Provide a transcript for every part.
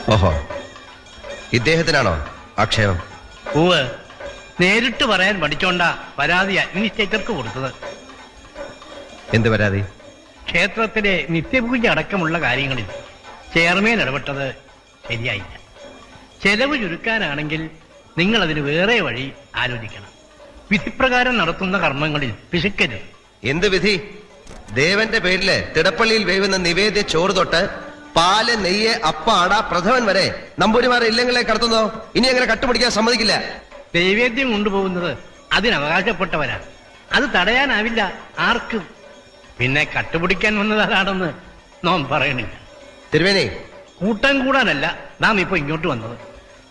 ഓഹോ, ഇദ്ദേഹത്തിനാണോ ആക്ഷേപം? പൂവ് നേരിട്ട് പറയാൻ പഠിച്ചോണ്ടാ പരാതി അഡ്മിനിസ്ട്രേറ്റർക്ക് കൊടുത്തത്. എന്ത് പരാതി? ക്ഷേത്രത്തിലെ നിത്യപൂജ അടക്കമുള്ള കാര്യങ്ങളിൽ ചെയർമാൻ ഇടപെട്ടത് ശരിയായില്ല. ചെലവ് ചുരുക്കാനാണെങ്കിൽ നിങ്ങൾ അതിന് വേറെ വഴി ആലോചിക്കണം. വിധിപ്രകാരം നടത്തുന്ന കർമ്മങ്ങളിൽ പിശുക്കരുത്. എന്ത് വിധി? ദേവന്റെ പേരില് തിടപ്പള്ളിയിൽ വേവുന്ന നിവേദ്യ ചോറ് തൊട്ട് പാല്, നെയ്യ്, അപ്പ, അട, പ്രഥമൻ വരെ നമ്പൂരിമാരെ ഇല്ലങ്ങളെ കടത്തുന്നോ? ഇനി അങ്ങനെ കട്ടുപിടിക്കാൻ സമ്മതിക്കില്ല. നൈവേദ്യം കൊണ്ടുപോകുന്നത് അതിനവകാശപ്പെട്ടവരാണ്. അത് തടയാനാവില്ല ആർക്കും. പിന്നെ കട്ടുപിടിക്കാൻ വന്നതാണെന്ന് നാം പറയണില്ല. തിരുവേനി, കൂട്ടം കൂടാനല്ല നാം ഇപ്പൊ ഇങ്ങോട്ട് വന്നത്.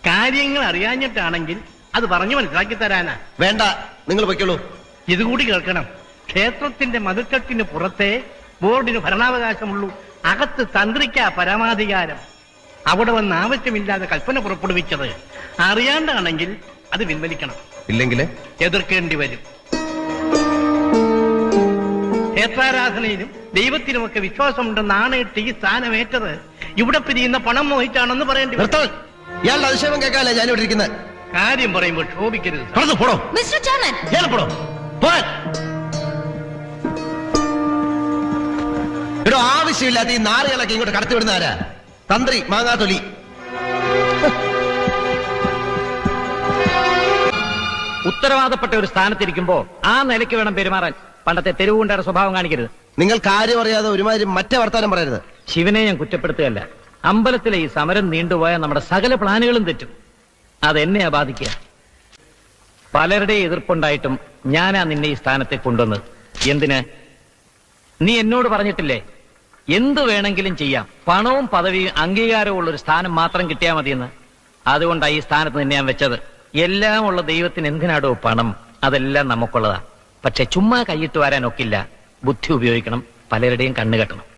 കാര്യങ്ങൾ അറിയാഞ്ഞിട്ടാണെങ്കിൽ അത് പറഞ്ഞു മനസ്സിലാക്കി തരാനാ. വേണ്ട, നിങ്ങൾ പൊയ്ക്കോളൂ. ഇതുകൂടി കേൾക്കണം. ക്ഷേത്രത്തിന്റെ മതിൽക്കെട്ടിന് പുറത്തെ ബോർഡിന് ഭരണാവകാശമുള്ളൂ. അകത്ത് തന്ത്രിക്കാ പരമാധികാരം. അവിടെ വന്ന് ആവശ്യമില്ലാതെ കൽപ്പന പുറപ്പെടുവിച്ചത് അറിയാണ്ടാണെങ്കിൽ അത് പിൻവലിക്കണം. ഇല്ലെങ്കിൽ എതിർക്കേണ്ടി വരും. ക്ഷേത്രാരാധനയിലും ദൈവത്തിനുമൊക്കെ വിശ്വാസമുണ്ടെന്ന് ആണയിട്ട് ഈ സ്ഥാനമേറ്റത് ഇവിടെ പിരിയുന്ന പണം മോഹിച്ചാണെന്ന് പറയേണ്ടി വരും. ഇയാളുടെ അതിശയം കേൾക്കാനല്ലേ ഞാനിവിടെ ഇരിക്കുന്നത്. കാര്യം പറയുമ്പോൾ ക്ഷോഭിക്കരുത്. ഇവിടെ ആവശ്യമില്ലാത്ത ഈ നാറുകളൊക്കെ ഇങ്ങോട്ട് കടത്തിവിടുന്ന ആരാ? തന്ത്രി മാങ്ങാത്തൊലി. ഉത്തരവാദപ്പെട്ട ഒരു സ്ഥാനത്തിരിക്കുമ്പോ ആ നിലയ്ക്ക് വേണം പെരുമാറാൻ. പണ്ടത്തെ തെരുവുകൊണ്ടാണ് സ്വഭാവം കാണിക്കരുത്. നിങ്ങൾ കാര്യം അറിയാതെ ഒരുമാതിരി മറ്റേ വർത്താനം പറയരുത്. ശിവനെ ഞാൻ കുറ്റപ്പെടുത്തുകയല്ല. അമ്പലത്തിലെ ഈ സമരം നീണ്ടുപോയാൽ നമ്മുടെ സകല പ്ലാനുകളും തെറ്റും. അതെന്നെയാ ബാധിക്കുക. പലരുടെ എതിർപ്പുണ്ടായിട്ടും ഞാനാ നിന്നെ ഈ സ്ഥാനത്തെ കൊണ്ടുവന്നത്. എന്തിന്? നീ എന്നോട് പറഞ്ഞിട്ടില്ലേ എന്തു വേണമെങ്കിലും ചെയ്യാം, പണവും പദവിയും അംഗീകാരവും ഉള്ളൊരു സ്ഥാനം മാത്രം കിട്ടിയാൽ മതിയെന്ന്. അതുകൊണ്ടാണ് ഈ സ്ഥാനത്ത് നിന്നെ ഞാൻ വെച്ചത്. എല്ലാം ഉള്ള ദൈവത്തിന് എന്തിനാടോ പണം? അതെല്ലാം നമുക്കുള്ളതാ. പക്ഷെ ചുമ്മാ കൈയിട്ട് വരാനൊക്കില്ല. ബുദ്ധി ഉപയോഗിക്കണം. പലരുടെയും കണ്ണുകെട്ടണം.